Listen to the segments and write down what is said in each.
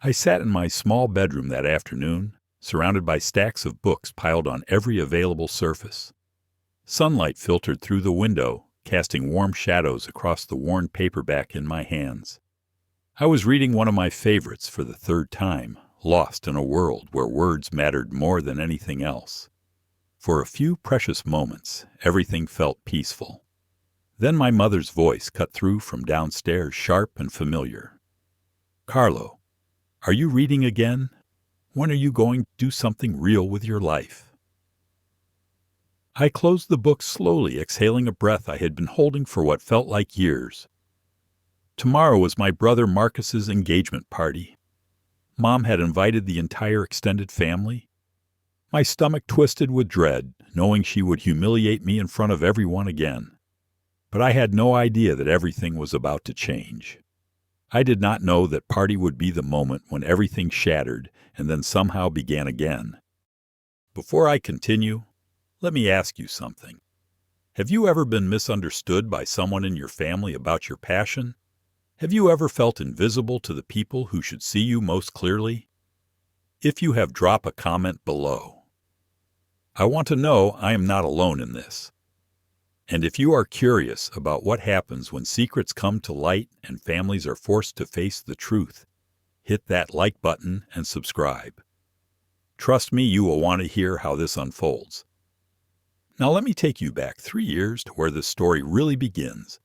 I sat in my small bedroom that afternoon, surrounded by stacks of books piled on every available surface. Sunlight filtered through the window, casting warm shadows across the worn paperback in my hands. I was reading one of my favorites for the third time, lost in a world where words mattered more than anything else. For a few precious moments, everything felt peaceful. Then my mother's voice cut through from downstairs, sharp and familiar. "Carlo, are you reading again? When are you going to do something real with your life?" I closed the book slowly, exhaling a breath I had been holding for what felt like years. Tomorrow was my brother Marcus's engagement party. Mom had invited the entire extended family. My stomach twisted with dread, knowing she would humiliate me in front of everyone again. But I had no idea that everything was about to change. I did not know that party would be the moment when everything shattered and then somehow began again. Before I continue, let me ask you something. Have you ever been misunderstood by someone in your family about your passion? Have you ever felt invisible to the people who should see you most clearly? If you have, drop a comment below. I want to know I am not alone in this. And if you are curious about what happens when secrets come to light and families are forced to face the truth, hit that like button and subscribe. Trust me, you will want to hear how this unfolds. Now let me take you back 3 years to where this story really begins.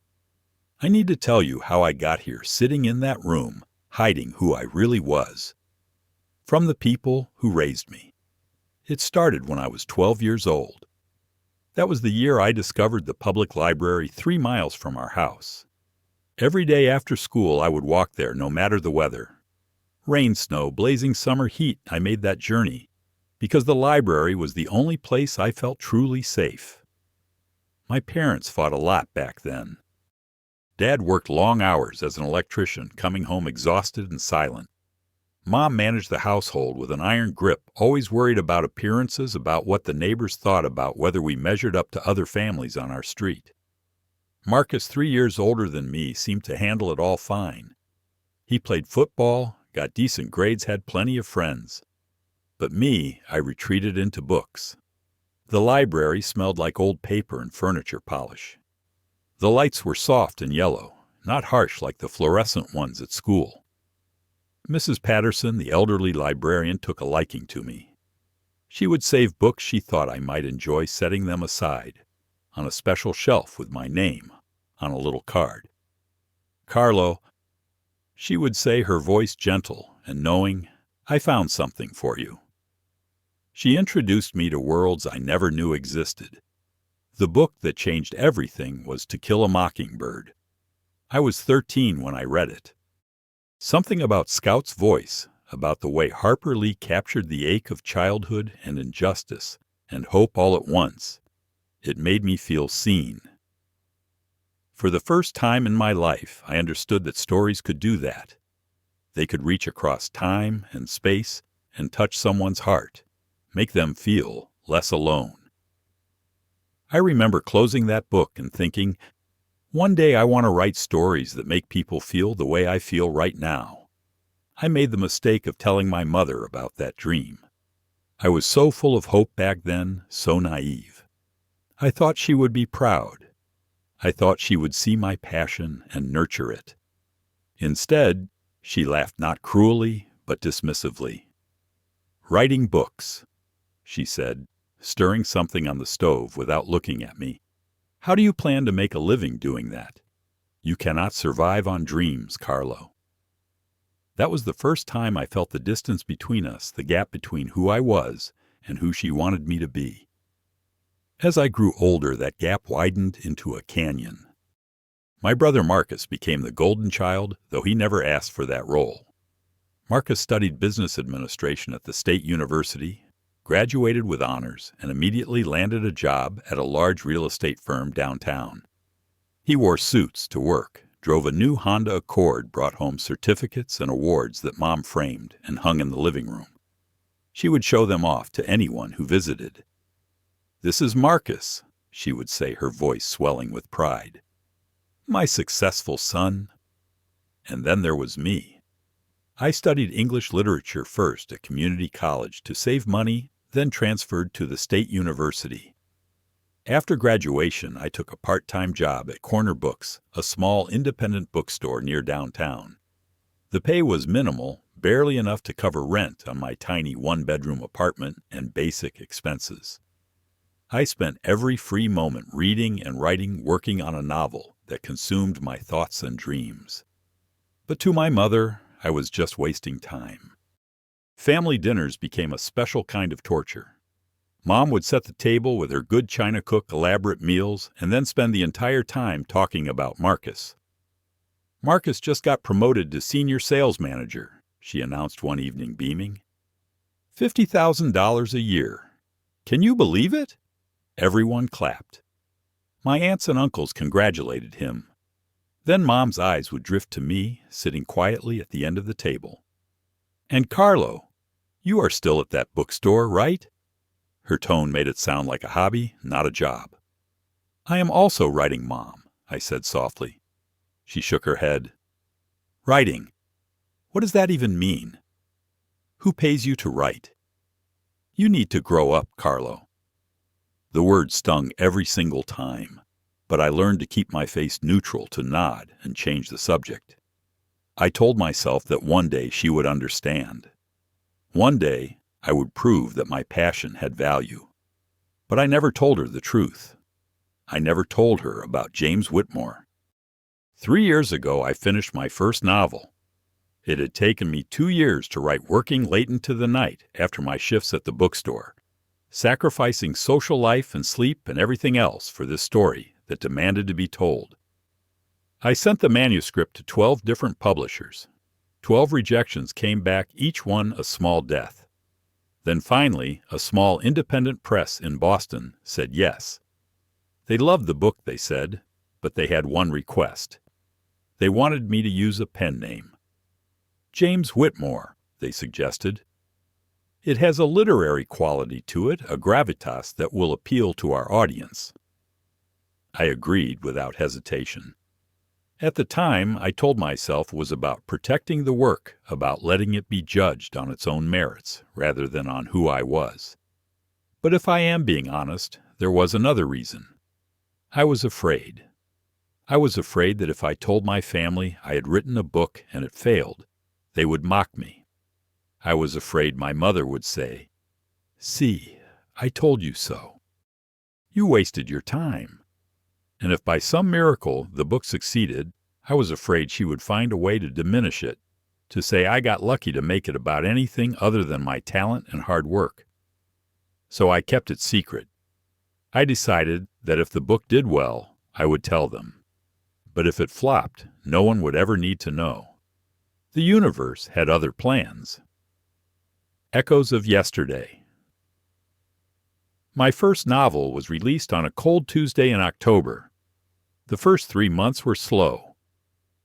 I need to tell you how I got here, sitting in that room, hiding who I really was. From the people who raised me. It started when I was 12 years old. That was the year I discovered the public library 3 miles from our house. Every day after school I would walk there no matter the weather. Rain, snow, blazing summer heat, I made that journey, because the library was the only place I felt truly safe. My parents fought a lot back then. Dad worked long hours as an electrician, coming home exhausted and silent. Mom managed the household with an iron grip, always worried about appearances, about what the neighbors thought, about whether we measured up to other families on our street. Marcus, 3 years older than me, seemed to handle it all fine. He played football, got decent grades, had plenty of friends. But me, I retreated into books. The library smelled like old paper and furniture polish. The lights were soft and yellow, not harsh like the fluorescent ones at school. Mrs. Patterson, the elderly librarian, took a liking to me. She would save books she thought I might enjoy, setting them aside, on a special shelf with my name on a little card. "Carlo," she would say, her voice gentle and knowing, "I found something for you." She introduced me to worlds I never knew existed. The book that changed everything was To Kill a Mockingbird. I was 13 when I read it. Something about Scout's voice, about the way Harper Lee captured the ache of childhood and injustice and hope all at once. It made me feel seen. For the first time in my life, I understood that stories could do that. They could reach across time and space and touch someone's heart, make them feel less alone. I remember closing that book and thinking, one day I want to write stories that make people feel the way I feel right now. I made the mistake of telling my mother about that dream. I was so full of hope back then, so naive. I thought she would be proud. I thought she would see my passion and nurture it. Instead, she laughed not cruelly, but dismissively. "Writing books," she said, stirring something on the stove without looking at me. "How do you plan to make a living doing that? You cannot survive on dreams, Carlo." That was the first time I felt the distance between us, the gap between who I was and who she wanted me to be. As I grew older, that gap widened into a canyon. My brother Marcus became the golden child, though he never asked for that role. Marcus studied business administration at the State University, graduated with honors, and immediately landed a job at a large real estate firm downtown. He wore suits to work, drove a new Honda Accord, brought home certificates and awards that Mom framed and hung in the living room. She would show them off to anyone who visited. "This is Marcus," she would say, her voice swelling with pride. "My successful son." And then there was me. I studied English literature first at community college to save money, then transferred to the state university. After graduation, I took a part-time job at Corner Books, a small independent bookstore near downtown. The pay was minimal, barely enough to cover rent on my tiny one-bedroom apartment and basic expenses. I spent every free moment reading and writing, working on a novel that consumed my thoughts and dreams. But to my mother, I was just wasting time. Family dinners became a special kind of torture. Mom would set the table with her good China cook elaborate meals and then spend the entire time talking about Marcus. "Marcus just got promoted to senior sales manager," she announced one evening, beaming. $50,000 a year. Can you believe it? Everyone clapped. My aunts and uncles congratulated him. Then Mom's eyes would drift to me, sitting quietly at the end of the table. "And Carlo, you are still at that bookstore, right?" Her tone made it sound like a hobby, not a job. "I am also writing, Mom," I said softly. She shook her head. "Writing? What does that even mean? Who pays you to write? You need to grow up, Carlo." The word stung every single time, but I learned to keep my face neutral, to nod and change the subject. I told myself that one day she would understand. One day I would prove that my passion had value. But I never told her the truth. I never told her about James Whitmore. 3 years ago I finished my first novel. It had taken me 2 years to write, working late into the night after my shifts at the bookstore, sacrificing social life and sleep and everything else for this story that demanded to be told. I sent the manuscript to 12 different publishers. 12 rejections came back, each one a small death. Then finally, a small independent press in Boston said yes. They loved the book, they said, but they had one request. They wanted me to use a pen name. James Whitmore, they suggested. It has a literary quality to it, a gravitas that will appeal to our audience. I agreed without hesitation. At the time, I told myself it was about protecting the work, about letting it be judged on its own merits rather than on who I was. But if I am being honest, there was another reason. I was afraid. I was afraid that if I told my family I had written a book and it failed, they would mock me. I was afraid my mother would say, "See, I told you so. You wasted your time." And if by some miracle the book succeeded, I was afraid she would find a way to diminish it, to say I got lucky to make it about anything other than my talent and hard work. So I kept it secret. I decided that if the book did well, I would tell them. But if it flopped, no one would ever need to know. The universe had other plans. Echoes of Yesterday. My first novel was released on a cold Tuesday in October. The first 3 months were slow.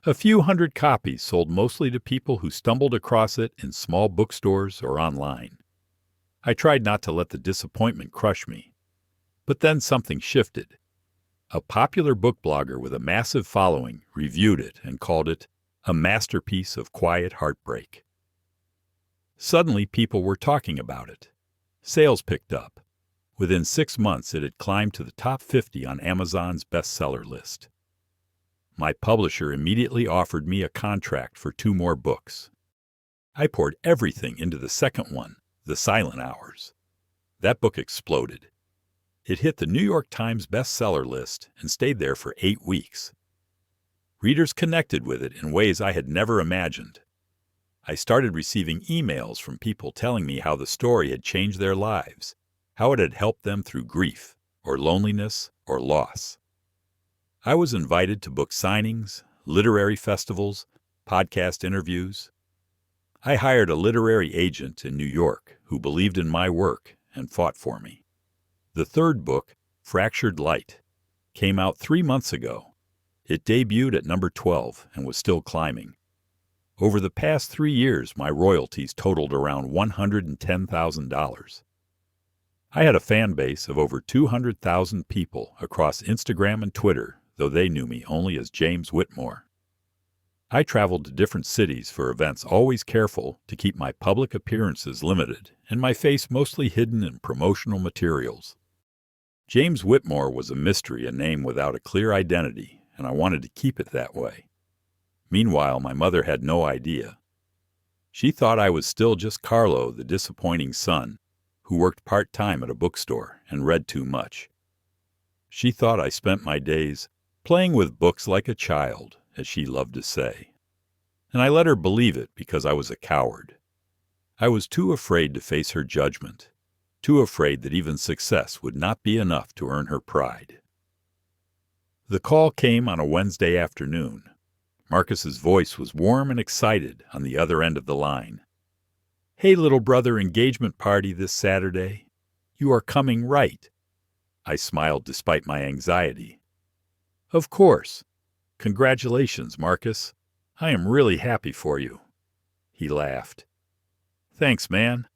A few hundred copies sold, mostly to people who stumbled across it in small bookstores or online. I tried not to let the disappointment crush me. But then something shifted. A popular book blogger with a massive following reviewed it and called it a masterpiece of quiet heartbreak. Suddenly, people were talking about it. Sales picked up. Within 6 months, it had climbed to the top 50 on Amazon's bestseller list. My publisher immediately offered me a contract for 2 more books. I poured everything into the second one, The Silent Hours. That book exploded. It hit the New York Times bestseller list and stayed there for 8 weeks. Readers connected with it in ways I had never imagined. I started receiving emails from people telling me how the story had changed their lives, how it had helped them through grief, or loneliness, or loss. I was invited to book signings, literary festivals, podcast interviews. I hired a literary agent in New York who believed in my work and fought for me. The third book, Fractured Light, came out 3 months ago. It debuted at number 12 and was still climbing. Over the past 3 years, my royalties totaled around $110,000. I had a fan base of over 200,000 people across Instagram and Twitter, though they knew me only as James Whitmore. I traveled to different cities for events, always careful to keep my public appearances limited and my face mostly hidden in promotional materials. James Whitmore was a mystery, a name without a clear identity, and I wanted to keep it that way. Meanwhile, my mother had no idea. She thought I was still just Carlo, the disappointing son, who worked part-time at a bookstore and read too much. She thought I spent my days playing with books like a child, as she loved to say. And I let her believe it because I was a coward. I was too afraid to face her judgment, too afraid that even success would not be enough to earn her pride. The call came on a Wednesday afternoon. Marcus's voice was warm and excited on the other end of the line. "Hey, little brother, engagement party this Saturday. You are coming, right?" I smiled despite my anxiety. "Of course. Congratulations, Marcus. I am really happy for you." He laughed. "Thanks, man.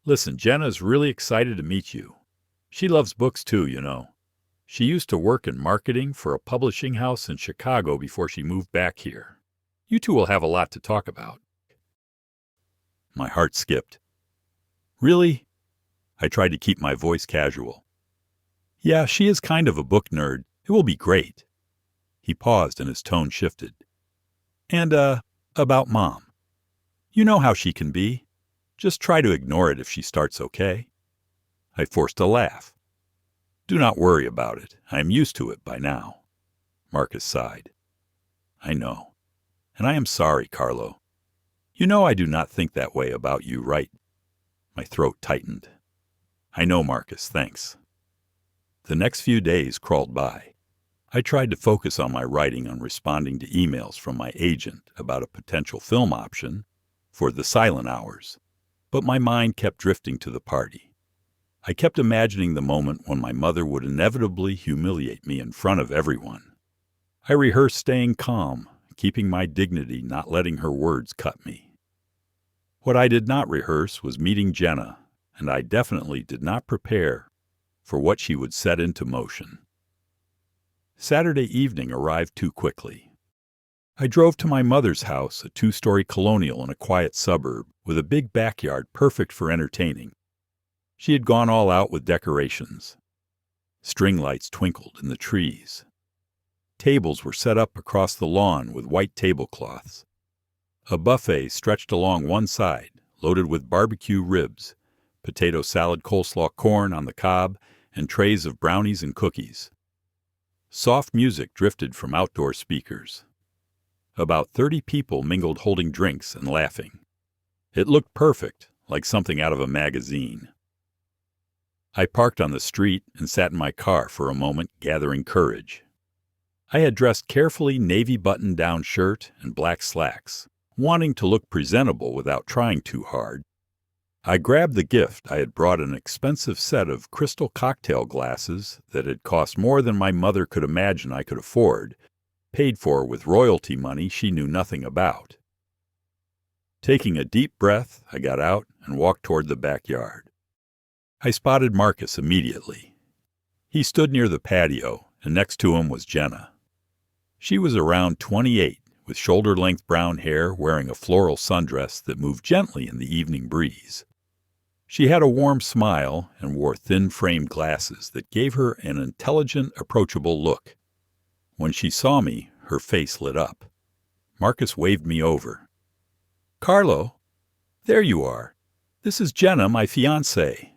Listen, Jenna's really excited to meet you. She loves books too, you know. She used to work in marketing for a publishing house in Chicago before she moved back here. You two will have a lot to talk about." My heart skipped. "Really?" I tried to keep my voice casual. "Yeah, she is kind of a book nerd. It will be great." He paused and his tone shifted. "And, about Mom. You know how she can be. Just try to ignore it if she starts, okay?" I forced a laugh. "Do not worry about it. I am used to it by now." Marcus sighed. "I know. And I am sorry, Carlo. You know I do not think that way about you, right?" My throat tightened. "I know, Marcus, thanks." The next few days crawled by. I tried to focus on my writing, on responding to emails from my agent about a potential film option for The Silent Hours, but my mind kept drifting to the party. I kept imagining the moment when my mother would inevitably humiliate me in front of everyone. I rehearsed staying calm, keeping my dignity, not letting her words cut me. What I did not rehearse was meeting Jenna, and I definitely did not prepare for what she would set into motion. Saturday evening arrived too quickly. I drove to my mother's house, a 2-story colonial in a quiet suburb with a big backyard perfect for entertaining. She had gone all out with decorations. String lights twinkled in the trees. Tables were set up across the lawn with white tablecloths. A buffet stretched along one side, loaded with barbecue ribs, potato salad, coleslaw, corn on the cob, and trays of brownies and cookies. Soft music drifted from outdoor speakers. About 30 people mingled, holding drinks and laughing. It looked perfect, like something out of a magazine. I parked on the street and sat in my car for a moment, gathering courage. I had dressed carefully, navy button-down shirt and black slacks, wanting to look presentable without trying too hard. I grabbed the gift. I had brought an expensive set of crystal cocktail glasses that had cost more than my mother could imagine I could afford, paid for with royalty money she knew nothing about. Taking a deep breath, I got out and walked toward the backyard. I spotted Marcus immediately. He stood near the patio, and next to him was Jenna. She was around 28, with shoulder-length brown hair, wearing a floral sundress that moved gently in the evening breeze. She had a warm smile and wore thin-framed glasses that gave her an intelligent, approachable look. When she saw me, her face lit up. Marcus waved me over. "Carlo, there you are. This is Jenna, my fiancée."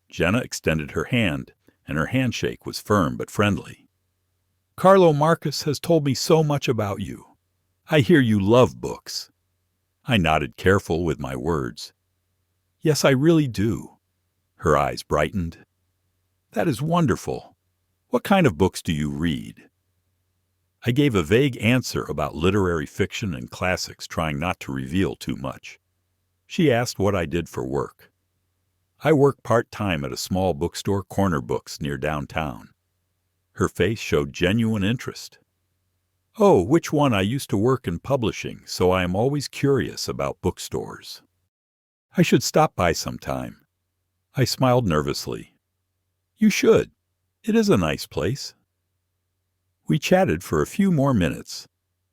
Jenna extended her hand, and her handshake was firm but friendly. "Carlo, Marcus has told me so much about you. I hear you love books." I nodded, careful with my words. "Yes, I really do." Her eyes brightened. "That is wonderful. What kind of books do you read?" I gave a vague answer about literary fiction and classics, trying not to reveal too much. She asked what I did for work. "I work part-time at a small bookstore, Corner Books, near downtown." Her face showed genuine interest. "Oh, which one? I used to work in publishing, so I am always curious about bookstores. I should stop by sometime." I smiled nervously. "You should. It is a nice place." We chatted for a few more minutes.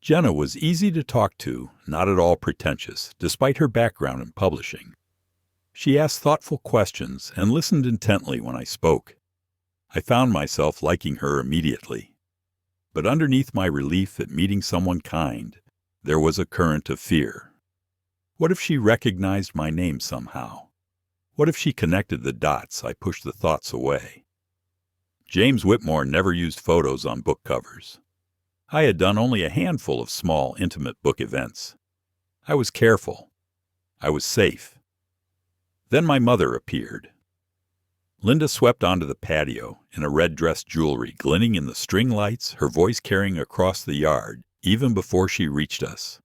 Jenna was easy to talk to, not at all pretentious, despite her background in publishing. She asked thoughtful questions and listened intently when I spoke. I found myself liking her immediately. But underneath my relief at meeting someone kind, there was a current of fear. What if she recognized my name somehow? What if she connected the dots I pushed the thoughts away? James Whitmore never used photos on book covers. I had done only a handful of small, intimate book events. I was careful. I was safe. Then my mother appeared. Linda swept onto the patio in a red dress jewelry glinting in the string lights, her voice carrying across the yard, even before she reached us.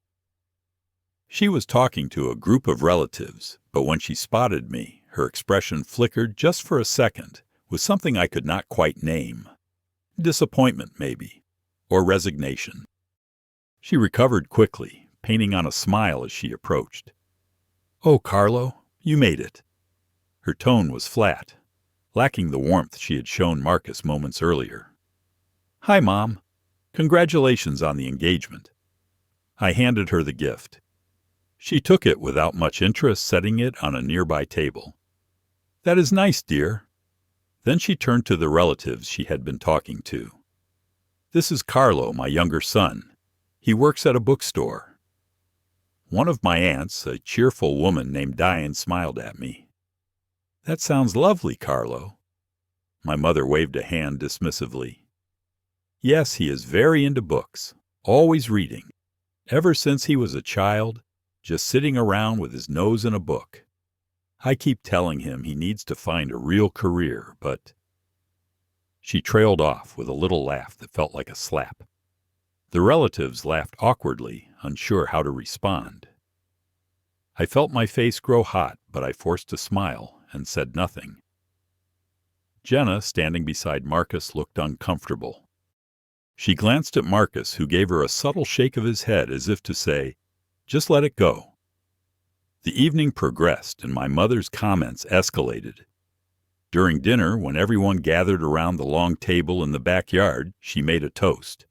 She was talking to a group of relatives, but when she spotted me, her expression flickered just for a second with something I could not quite name. Disappointment, maybe, or resignation. She recovered quickly, painting on a smile as she approached. "Oh, Carlo, you made it." Her tone was flat, lacking the warmth she had shown Marcus moments earlier. "Hi, Mom. Congratulations on the engagement." I handed her the gift. She took it without much interest, setting it on a nearby table. "That is nice, dear." Then she turned to the relatives she had been talking to. "This is Carlo, my younger son. He works at a bookstore." One of my aunts, a cheerful woman named Diane, smiled at me. "That sounds lovely, Carlo." My mother waved a hand dismissively. "Yes, he is very into books, always reading. Ever since he was a child, just sitting around with his nose in a book. I keep telling him he needs to find a real career, but—" She trailed off with a little laugh that felt like a slap. The relatives laughed awkwardly, unsure how to respond. I felt my face grow hot, but I forced a smile and said nothing. Jenna, standing beside Marcus, looked uncomfortable. She glanced at Marcus, who gave her a subtle shake of his head as if to say, "Just let it go." The evening progressed, and my mother's comments escalated. During dinner, when everyone gathered around the long table in the backyard, she made a toast.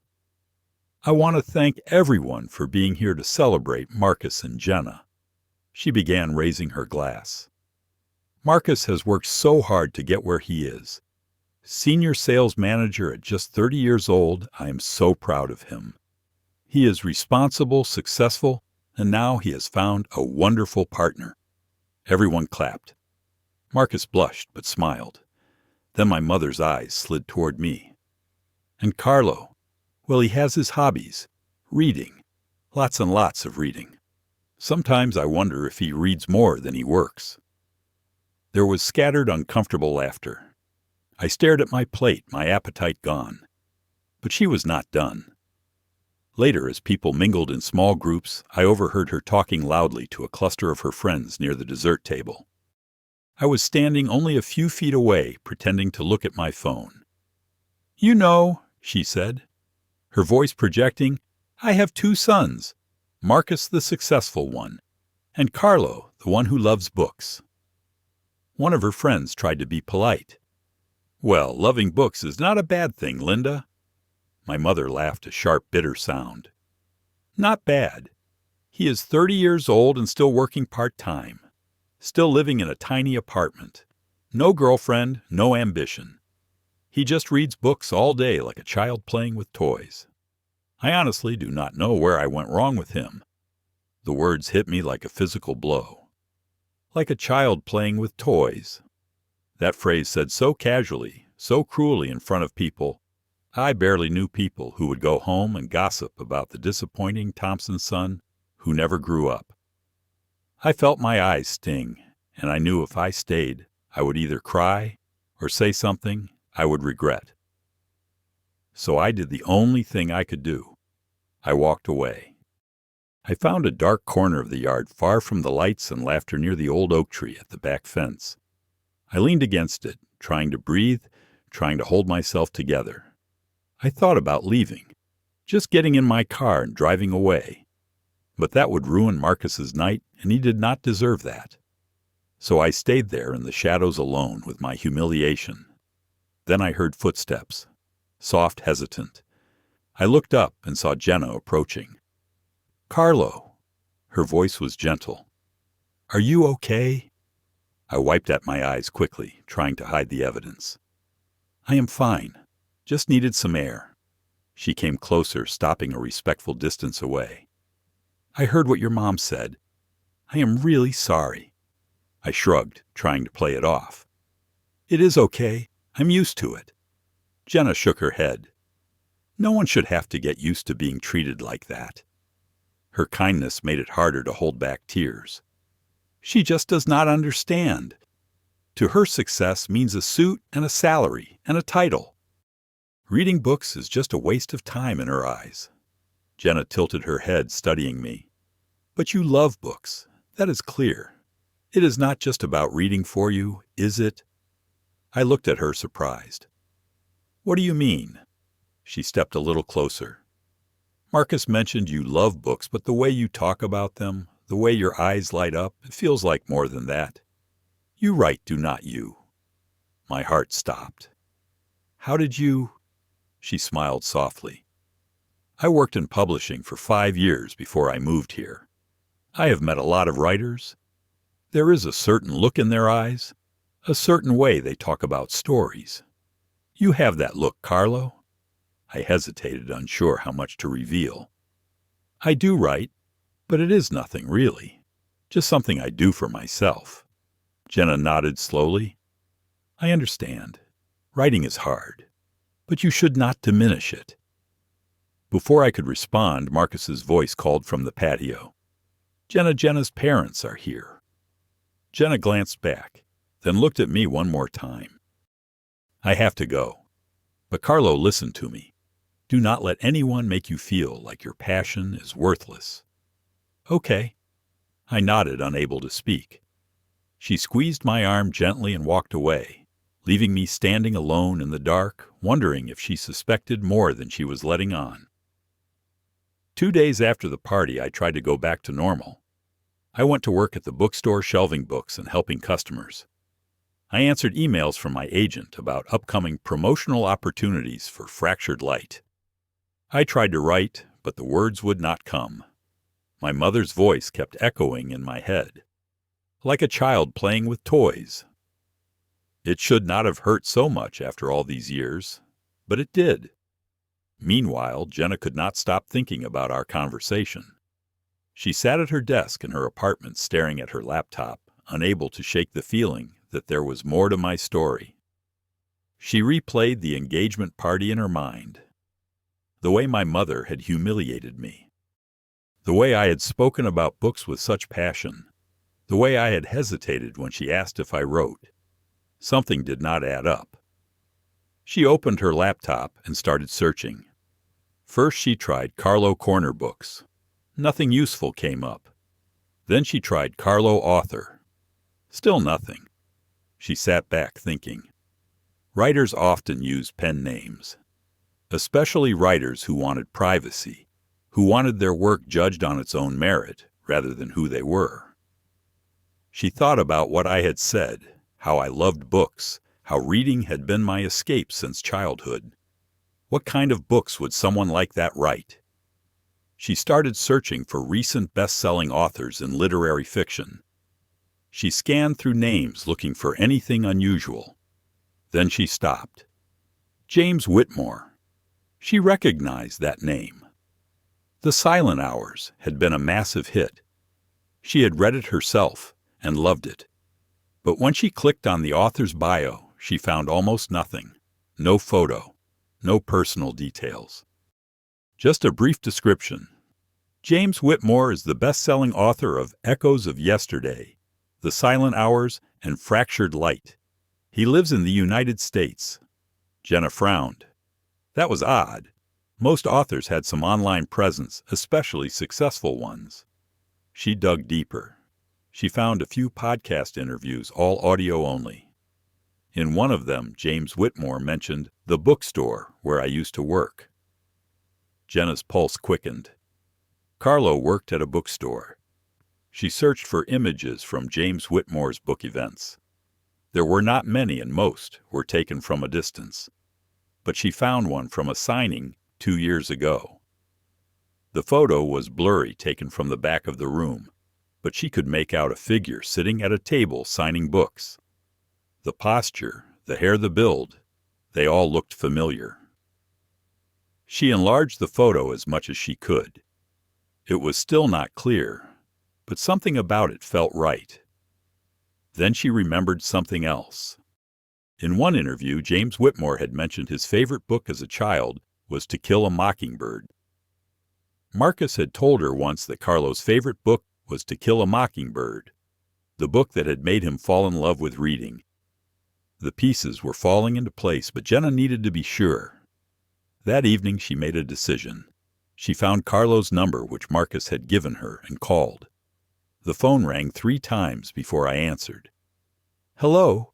"I want to thank everyone for being here to celebrate Marcus and Jenna." She began raising her glass. "Marcus has worked so hard to get where he is. Senior sales manager at just 30 years old, I am so proud of him. He is responsible, successful, and now he has found a wonderful partner." Everyone clapped. Marcus blushed but smiled. Then my mother's eyes slid toward me. "And Carlo, well, he has his hobbies. Reading. Lots and lots of reading. Sometimes I wonder if he reads more than he works." There was scattered, uncomfortable laughter. I stared at my plate, my appetite gone. But she was not done. Later, as people mingled in small groups, I overheard her talking loudly to a cluster of her friends near the dessert table. I was standing only a few feet away, pretending to look at my phone. "You know," she said, her voice projecting, "I have 2 sons, Marcus the successful one, and Carlo, the one who loves books." One of her friends tried to be polite. "Well, loving books is not a bad thing, Linda." My mother laughed a sharp, bitter sound. "Not bad. He is 30 years old and still working part-time. Still living in a tiny apartment. No girlfriend, no ambition. He just reads books all day like a child playing with toys. I honestly do not know where I went wrong with him." The words hit me like a physical blow. Like a child playing with toys. That phrase said so casually, so cruelly in front of people. I barely knew people who would go home and gossip about the disappointing Thompson son who never grew up. I felt my eyes sting, and I knew if I stayed, I would either cry or say something I would regret. So I did the only thing I could do. I walked away. I found a dark corner of the yard far from the lights and laughter near the old oak tree at the back fence. I leaned against it, trying to breathe, trying to hold myself together. I thought about leaving, just getting in my car and driving away. But that would ruin Marcus's night, and he did not deserve that. So I stayed there in the shadows alone with my humiliation. Then I heard footsteps, soft, hesitant. I looked up and saw Jenna approaching. Carlo. Her voice was gentle. Are you okay? I wiped at my eyes quickly, trying to hide the evidence. I am fine. Just needed some air. She came closer, stopping a respectful distance away. I heard what your mom said. I am really sorry. I shrugged, trying to play it off. It is okay. I'm used to it. Jenna shook her head. No one should have to get used to being treated like that. Her kindness made it harder to hold back tears. She just does not understand. To her, success means a suit and a salary and a title. Reading books is just a waste of time in her eyes. Jenna tilted her head, studying me. But you love books. That is clear. It is not just about reading for you, is it? I looked at her, surprised. What do you mean? She stepped a little closer. Marcus mentioned you love books, but the way you talk about them, the way your eyes light up, it feels like more than that. You write, do not you? My heart stopped. How did you? She smiled softly. I worked in publishing for 5 years before I moved here. I have met a lot of writers. There is a certain look in their eyes, a certain way they talk about stories. You have that look, Carlo. I hesitated, unsure how much to reveal. I do write, but it is nothing really, just something I do for myself. Jenna nodded slowly. I understand. Writing is hard, but you should not diminish it. Before I could respond, Marcus's voice called from the patio. Jenna's parents are here. Jenna glanced back, then looked at me one more time. I have to go. But Carlo, listen to me. Do not let anyone make you feel like your passion is worthless. Okay. I nodded, unable to speak. She squeezed my arm gently and walked away, leaving me standing alone in the dark, wondering if she suspected more than she was letting on. 2 days after the party, I tried to go back to normal. I went to work at the bookstore shelving books and helping customers. I answered emails from my agent about upcoming promotional opportunities for Fractured Light. I tried to write, but the words would not come. My mother's voice kept echoing in my head, like a child playing with toys. It should not have hurt so much after all these years, but it did. Meanwhile, Jenna could not stop thinking about our conversation. She sat at her desk in her apartment staring at her laptop, unable to shake the feeling that there was more to my story. She replayed the engagement party in her mind. The way my mother had humiliated me. The way I had spoken about books with such passion. The way I had hesitated when she asked if I wrote. Something did not add up. She opened her laptop and started searching. First she tried Carlo Corner books. Nothing useful came up. Then she tried Carlo Author. Still nothing. She sat back thinking. Writers often use pen names, especially writers who wanted privacy, who wanted their work judged on its own merit rather than who they were. She thought about what I had said, how I loved books, how reading had been my escape since childhood. What kind of books would someone like that write? She started searching for recent best-selling authors in literary fiction. She scanned through names looking for anything unusual. Then she stopped. James Whitmore. She recognized that name. The Silent Hours had been a massive hit. She had read it herself and loved it. But when she clicked on the author's bio, she found almost nothing. No photo, no personal details. Just a brief description. James Whitmore is the best-selling author of Echoes of Yesterday, The Silent Hours, and Fractured Light. He lives in the United States. Jenna frowned. That was odd. Most authors had some online presence, especially successful ones. She dug deeper. She found a few podcast interviews, all audio only. In one of them, James Whitmore mentioned the bookstore where I used to work. Jenna's pulse quickened. Carlo worked at a bookstore. She searched for images from James Whitmore's book events. There were not many, and most were taken from a distance. But she found one from a signing 2 years ago. The photo was blurry, taken from the back of the room, but she could make out a figure sitting at a table signing books. The posture, the hair, the build, they all looked familiar. She enlarged the photo as much as she could. It was still not clear, but something about it felt right. Then she remembered something else. In one interview, James Whitmore had mentioned his favorite book as a child was To Kill a Mockingbird. Marcus had told her once that Carlo's favorite book was To Kill a Mockingbird, the book that had made him fall in love with reading. The pieces were falling into place, but Jenna needed to be sure. That evening she made a decision. She found Carlo's number, which Marcus had given her, and called. The phone rang 3 times before I answered. "Hello?"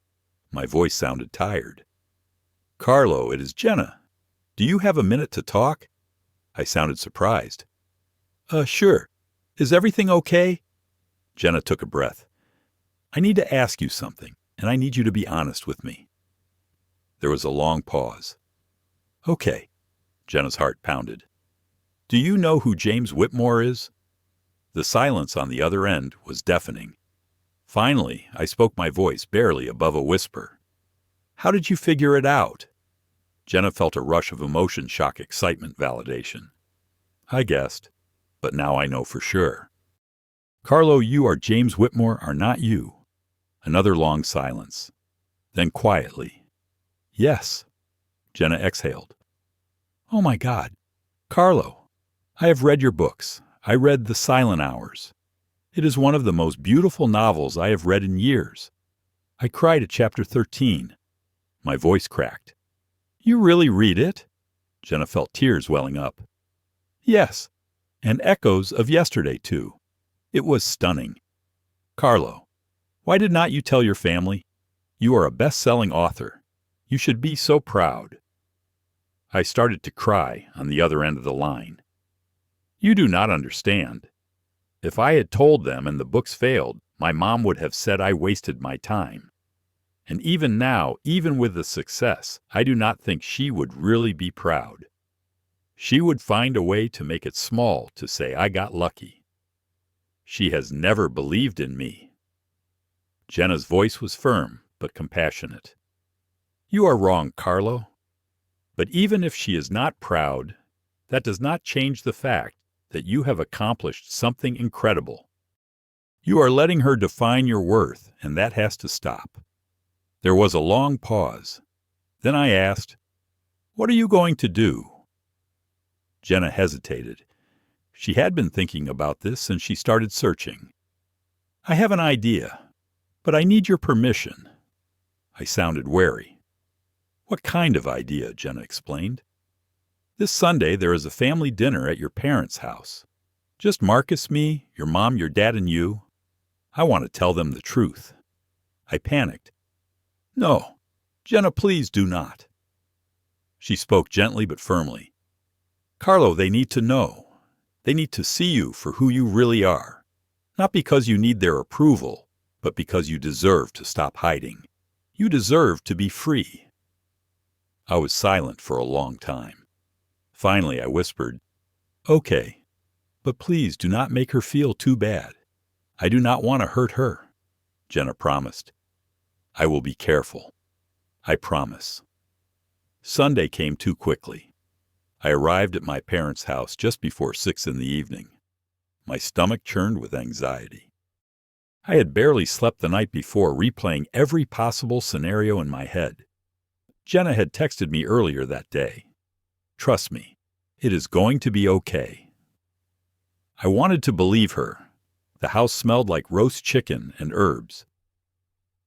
My voice sounded tired. "Carlo, it is Jenna. Do you have a minute to talk?" I sounded surprised. Sure. Is everything okay?" Jenna took a breath. "I need to ask you something, and I need you to be honest with me." There was a long pause. "Okay." Jenna's heart pounded. "Do you know who James Whitmore is?" The silence on the other end was deafening. Finally, I spoke, my voice barely above a whisper. "How did you figure it out?" Jenna felt a rush of emotion, shock, excitement, validation. "I guessed, but now I know for sure." "Carlo, you are James Whitmore, are not you?" Another long silence. Then quietly, "Yes." Jenna exhaled. "Oh my God. Carlo, I have read your books. I read The Silent Hours. It is one of the most beautiful novels I have read in years. I cried at chapter 13. My voice cracked. "You really read it?" Jenna felt tears welling up. "Yes, and echoes of yesterday, too. It was stunning. Carlo, why did not you tell your family? You are a best-selling author. You should be so proud." I started to cry on the other end of the line. "You do not understand. If I had told them and the books failed, my mom would have said I wasted my time. And even now, even with the success, I do not think she would really be proud. She would find a way to make it small to say I got lucky. She has never believed in me." Jenna's voice was firm but compassionate. "You are wrong, Carlo. But even if she is not proud, that does not change the fact that you have accomplished something incredible. You are letting her define your worth, and that has to stop." There was a long pause. Then I asked, "What are you going to do?" Jenna hesitated. She had been thinking about this since she started searching. "I have an idea, but I need your permission." I sounded wary. "What kind of idea?" Jenna explained. "This Sunday there is a family dinner at your parents' house. Just Marcus, me, your mom, your dad, and you. I want to tell them the truth." I panicked. "No, Jenna, please do not." She spoke gently but firmly. "Carlo, they need to know. They need to see you for who you really are. Not because you need their approval, but because you deserve to stop hiding. You deserve to be free." I was silent for a long time. Finally, I whispered, "Okay, but please do not make her feel too bad. I do not want to hurt her." Jenna promised. "I will be careful. I promise." Sunday came too quickly. I arrived at my parents' house just before 6 in the evening. My stomach churned with anxiety. I had barely slept the night before, replaying every possible scenario in my head. Jenna had texted me earlier that day. "Trust me, it is going to be okay." I wanted to believe her. The house smelled like roast chicken and herbs.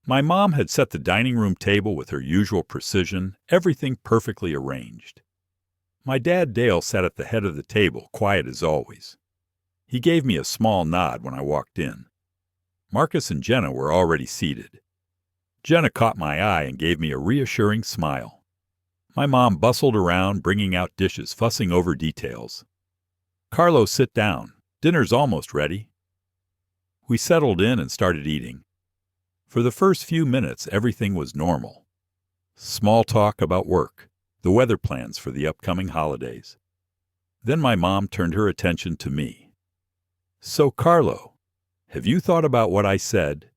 My mom had set the dining room table with her usual precision, everything perfectly arranged. My dad, Dale, sat at the head of the table, quiet as always. He gave me a small nod when I walked in. Marcus and Jenna were already seated. Jenna caught my eye and gave me a reassuring smile. My mom bustled around, bringing out dishes, fussing over details. "Carlo, sit down. Dinner's almost ready." We settled in and started eating. For the first few minutes, everything was normal. Small talk about work, the weather plans for the upcoming holidays. Then my mom turned her attention to me. So, Carlo, have you thought about what I said?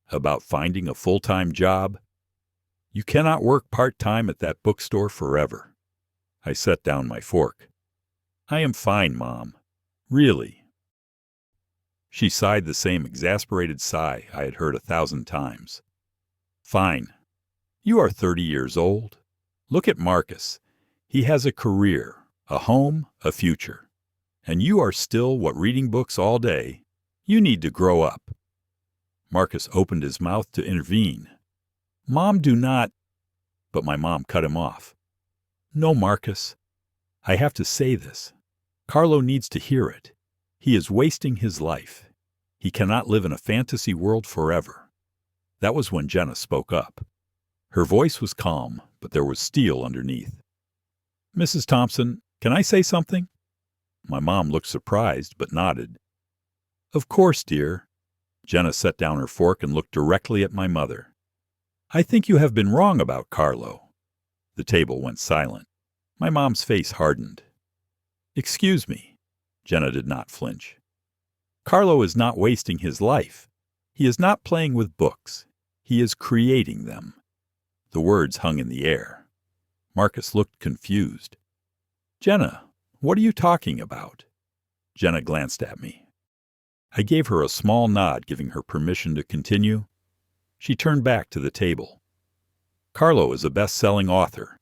About finding a full-time job? You cannot work part-time at that bookstore forever. I set down my fork. I am fine, Mom. Really. She sighed the same exasperated sigh I had heard 1,000 times. Fine. You are 30 years old. Look at Marcus. He has a career, a home, a future. And you are still, what, reading books all day? You need to grow up. Marcus opened his mouth to intervene. Mom, do not... But my mom cut him off. No, Marcus. I have to say this. Carlo needs to hear it. He is wasting his life. He cannot live in a fantasy world forever. That was when Jenna spoke up. Her voice was calm, but there was steel underneath. Mrs. Thompson, can I say something? My mom looked surprised, but nodded. Of course, dear. Jenna set down her fork and looked directly at my mother. I think you have been wrong about Carlo. The table went silent. My mom's face hardened. Excuse me. Jenna did not flinch. Carlo is not wasting his life. He is not playing with books. He is creating them. The words hung in the air. Marcus looked confused. Jenna, what are you talking about? Jenna glanced at me. I gave her a small nod, giving her permission to continue. She turned back to the table. Carlo is a best-selling author.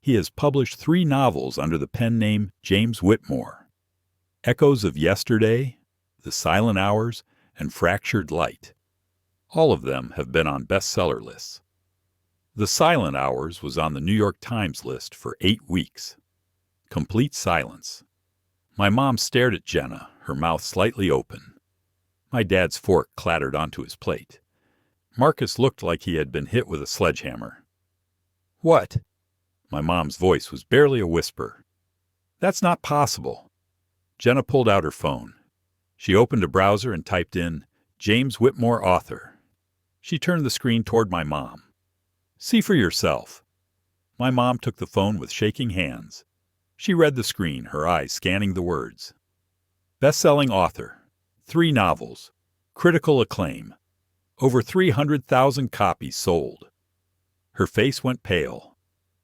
He has published 3 novels under the pen name James Whitmore. Echoes of Yesterday, The Silent Hours, and Fractured Light. All of them have been on bestseller lists. The Silent Hours was on the New York Times list for 8 weeks. Complete silence. My mom stared at Jenna, her mouth slightly open. My dad's fork clattered onto his plate. Marcus looked like he had been hit with a sledgehammer. What? My mom's voice was barely a whisper. That's not possible. Jenna pulled out her phone. She opened a browser and typed in, James Whitmore author. She turned the screen toward my mom. See for yourself. My mom took the phone with shaking hands. She read the screen, her eyes scanning the words. Best-selling author. 3 novels. Critical acclaim. Over 300,000 copies sold. Her face went pale.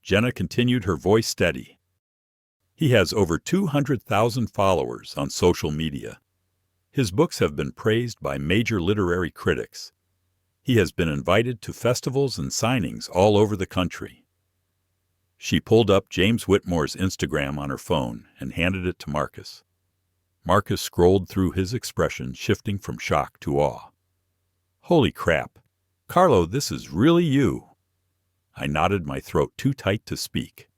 Jenna continued, her voice steady. He has over 200,000 followers on social media. His books have been praised by major literary critics. He has been invited to festivals and signings all over the country. She pulled up James Whitmore's Instagram on her phone and handed it to Marcus. Marcus scrolled through, his expression shifting from shock to awe. Holy crap. Carlo, this is really you. I knotted my throat too tight to speak.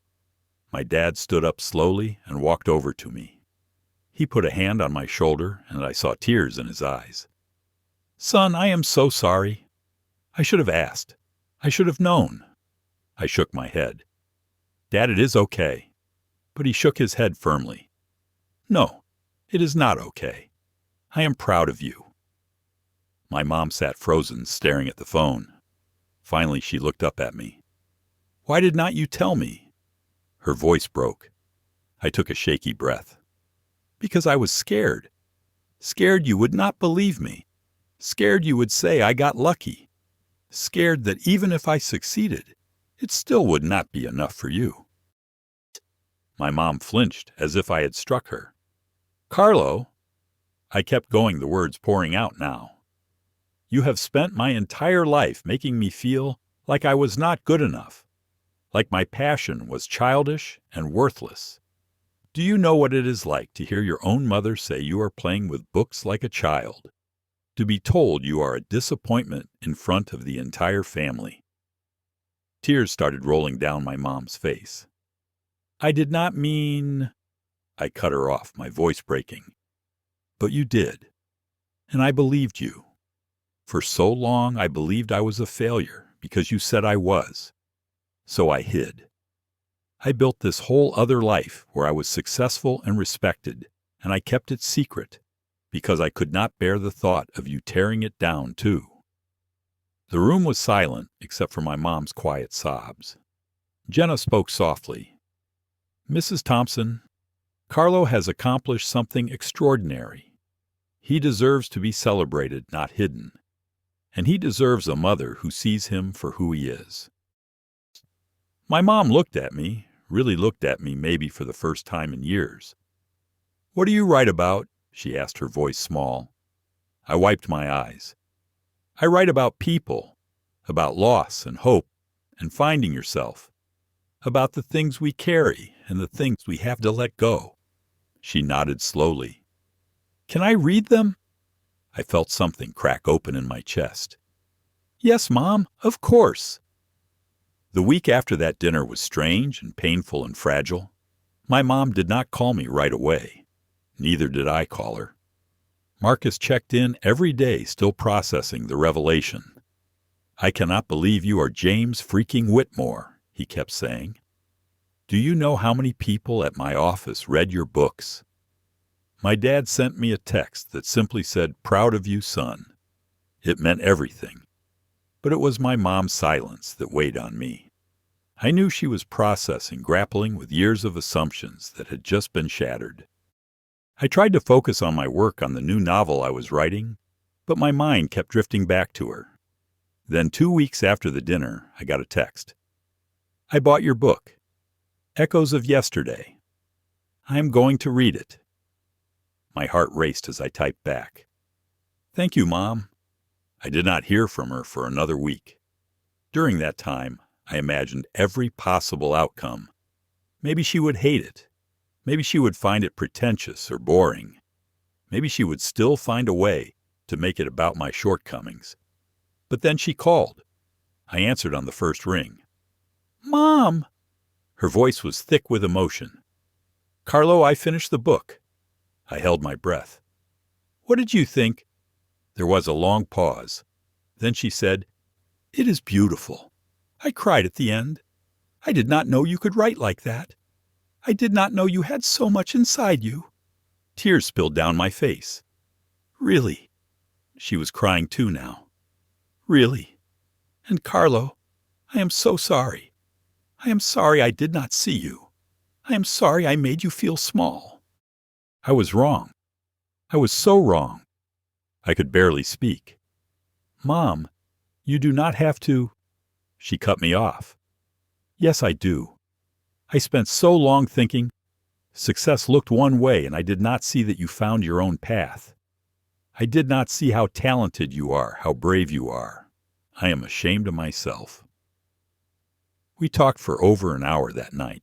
My dad stood up slowly and walked over to me. He put a hand on my shoulder, and I saw tears in his eyes. Son, I am so sorry. I should have asked. I should have known. I shook my head. Dad, it is okay. But he shook his head firmly. No, it is not okay. I am proud of you. My mom sat frozen, staring at the phone. Finally, she looked up at me. Why did not you tell me? Her voice broke. I took a shaky breath. Because I was scared. Scared you would not believe me. Scared you would say I got lucky. Scared that even if I succeeded, it still would not be enough for you. My mom flinched as if I had struck her. Carlo, I kept going, the words pouring out now. You have spent my entire life making me feel like I was not good enough, like my passion was childish and worthless. Do you know what it is like to hear your own mother say you are playing with books like a child? To be told you are a disappointment in front of the entire family? Tears started rolling down my mom's face. I did not mean... I cut her off, my voice breaking. But you did. And I believed you. For so long I believed I was a failure because you said I was. So I hid. I built this whole other life where I was successful and respected, and I kept it secret because I could not bear the thought of you tearing it down too. The room was silent except for my mom's quiet sobs. Jenna spoke softly. Mrs. Thompson, Carlo has accomplished something extraordinary. He deserves to be celebrated, not hidden. And he deserves a mother who sees him for who he is. My mom looked at me, really looked at me maybe for the first time in years. "What do you write about?" she asked, her voice small. I wiped my eyes. "I write about people, about loss and hope and finding yourself, about the things we carry and the things we have to let go." She nodded slowly. "Can I read them?" I felt something crack open in my chest. "Yes, Mom, of course." The week after that dinner was strange and painful and fragile. My mom did not call me right away. Neither did I call her. Marcus checked in every day, still processing the revelation. "I cannot believe you are James freaking Whitmore," he kept saying. "Do you know how many people at my office read your books?" My dad sent me a text that simply said, "Proud of you, son." It meant everything. But it was my mom's silence that weighed on me. I knew she was processing, grappling with years of assumptions that had just been shattered. I tried to focus on my work on the new novel I was writing, but my mind kept drifting back to her. Then 2 weeks after the dinner, I got a text. "I bought your book. Echoes of Yesterday. I am going to read it." My heart raced as I typed back. "Thank you, Mom." I did not hear from her for another week. During that time, I imagined every possible outcome. Maybe she would hate it. Maybe she would find it pretentious or boring. Maybe she would still find a way to make it about my shortcomings. But then she called. I answered on the first ring. "Mom!" Her voice was thick with emotion. "Carlo, I finished the book." I held my breath. "What did you think?" There was a long pause. Then she said, "It is beautiful. I cried at the end. I did not know you could write like that. I did not know you had so much inside you." Tears spilled down my face. "Really?" She was crying too now. "Really. And Carlo, I am so sorry. I am sorry I did not see you. I am sorry I made you feel small. I was wrong. I was so wrong." I could barely speak. "Mom, you do not have to—" She cut me off. "Yes, I do. I spent so long thinking success looked one way, and I did not see that you found your own path. I did not see how talented you are, how brave you are. I am ashamed of myself." We talked for over an hour that night.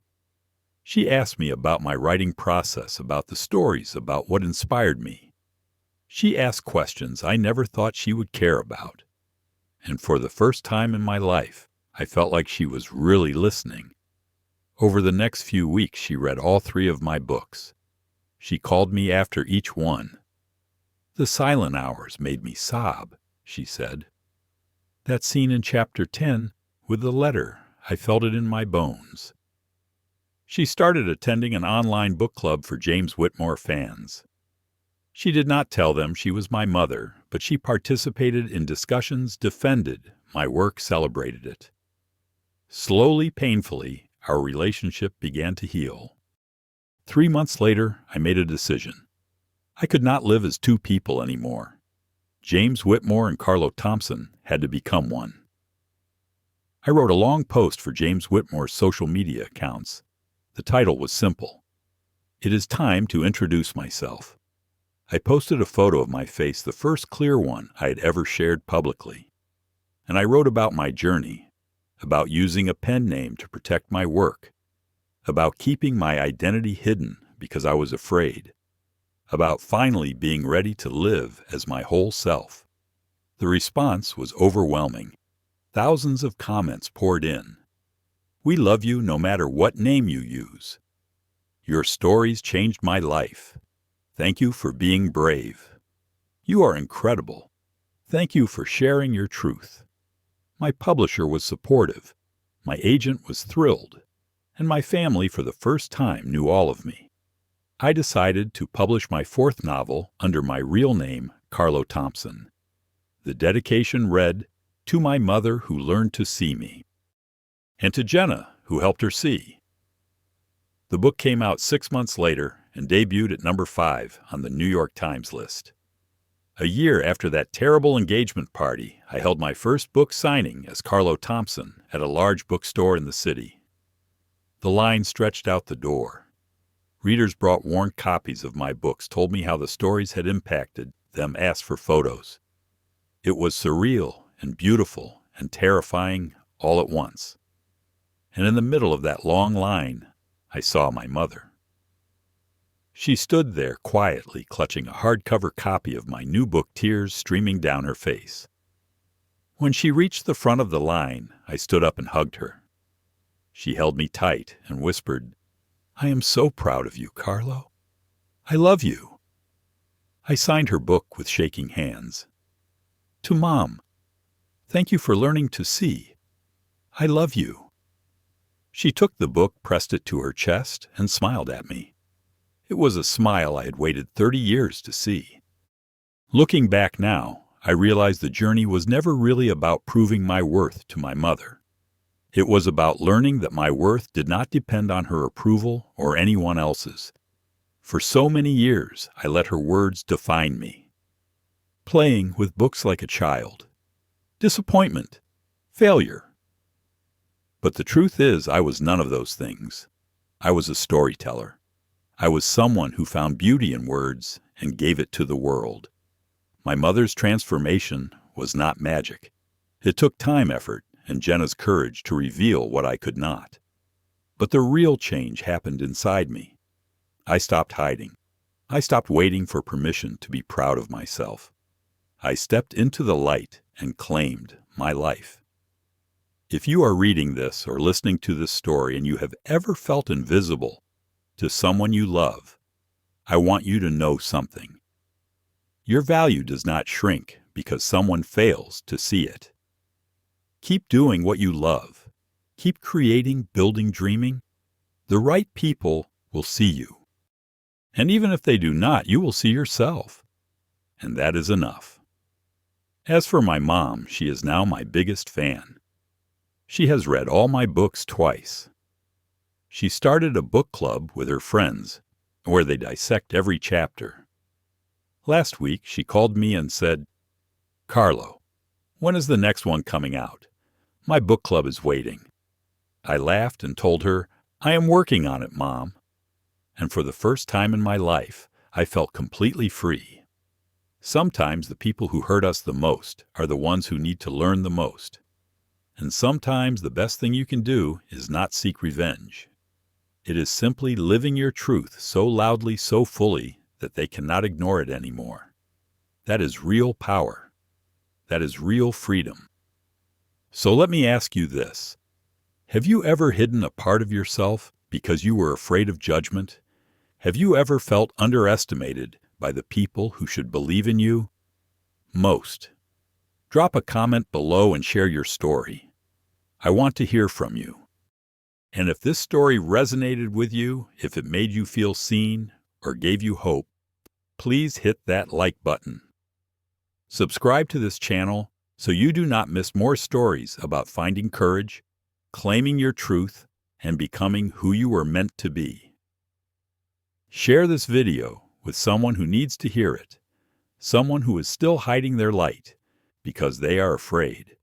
She asked me about my writing process, about the stories, about what inspired me. She asked questions I never thought she would care about. And for the first time in my life, I felt like she was really listening. Over the next few weeks, she read all 3 of my books. She called me after each one. "The silent hours made me sob," she said. "That scene in chapter 10, with the letter, I felt it in my bones." She started attending an online book club for James Whitmore fans. She did not tell them she was my mother, but she participated in discussions, defended my work, celebrated it. Slowly, painfully, our relationship began to heal. 3 months later, I made a decision. I could not live as 2 people anymore. James Whitmore and Carlo Thompson had to become one. I wrote a long post for James Whitmore's social media accounts. The title was simple. "It is time to introduce myself." I posted a photo of my face, the first clear one I had ever shared publicly. And I wrote about my journey, about using a pen name to protect my work, about keeping my identity hidden because I was afraid, about finally being ready to live as my whole self. The response was overwhelming. Thousands of comments poured in. "We love you no matter what name you use. Your stories changed my life. Thank you for being brave. You are incredible. Thank you for sharing your truth." My publisher was supportive. My agent was thrilled. And my family, for the first time, knew all of me. I decided to publish my 4th novel under my real name, Carlo Thompson. The dedication read, "To my mother who learned to see me." And to Jenna, who helped her see. The book came out 6 months later, and debuted at number 5 on the New York Times list. A year after that terrible engagement party, I held my first book signing as Carlo Thompson at a large bookstore in the city. The line stretched out the door. Readers brought worn copies of my books, told me how the stories had impacted them, asked for photos. It was surreal and beautiful and terrifying all at once. And in the middle of that long line, I saw my mother. She stood there quietly, clutching a hardcover copy of my new book, tears streaming down her face. When she reached the front of the line, I stood up and hugged her. She held me tight and whispered, "I am so proud of you, Carlo. I love you." I signed her book with shaking hands. To Mom, thank you for learning to see. I love you. She took the book, pressed it to her chest, and smiled at me. It was a smile I had waited 30 years to see. Looking back now, I realized the journey was never really about proving my worth to my mother. It was about learning that my worth did not depend on her approval or anyone else's. For so many years, I let her words define me. Playing with books like a child. Disappointment. Failure. But the truth is, I was none of those things. I was a storyteller. I was someone who found beauty in words and gave it to the world. My mother's transformation was not magic. It took time, effort, and Jenna's courage to reveal what I could not. But the real change happened inside me. I stopped hiding. I stopped waiting for permission to be proud of myself. I stepped into the light and claimed my life. If you are reading this or listening to this story and you have ever felt invisible to someone you love, I want you to know something. Your value does not shrink because someone fails to see it. Keep doing what you love. Keep creating, building, dreaming. The right people will see you. And even if they do not, you will see yourself. And that is enough. As for my mom, she is now my biggest fan. She has read all my books twice. She started a book club with her friends, where they dissect every chapter. Last week, she called me and said, "Carlo, when is the next one coming out? My book club is waiting." I laughed and told her, "I am working on it, Mom." And for the first time in my life, I felt completely free. Sometimes the people who hurt us the most are the ones who need to learn the most. And sometimes the best thing you can do is not seek revenge. It is simply living your truth so loudly, so fully, that they cannot ignore it anymore. That is real power. That is real freedom. So let me ask you this. Have you ever hidden a part of yourself because you were afraid of judgment? Have you ever felt underestimated by the people who should believe in you? Most. Drop a comment below and share your story. I want to hear from you. And if this story resonated with you, if it made you feel seen or gave you hope, please hit that like button. Subscribe to this channel so you do not miss more stories about finding courage, claiming your truth, and becoming who you were meant to be. Share this video with someone who needs to hear it, someone who is still hiding their light because they are afraid.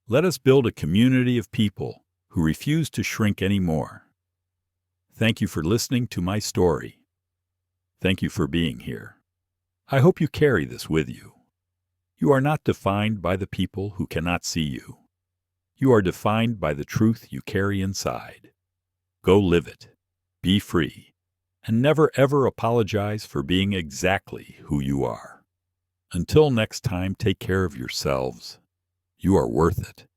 Let us build a community of people who refuse to shrink anymore. Thank you for listening to my story. Thank you for being here. I hope you carry this with you. You are not defined by the people who cannot see you. You are defined by the truth you carry inside. Go live it. Be free. And never ever apologize for being exactly who you are. Until next time, take care of yourselves. You are worth it.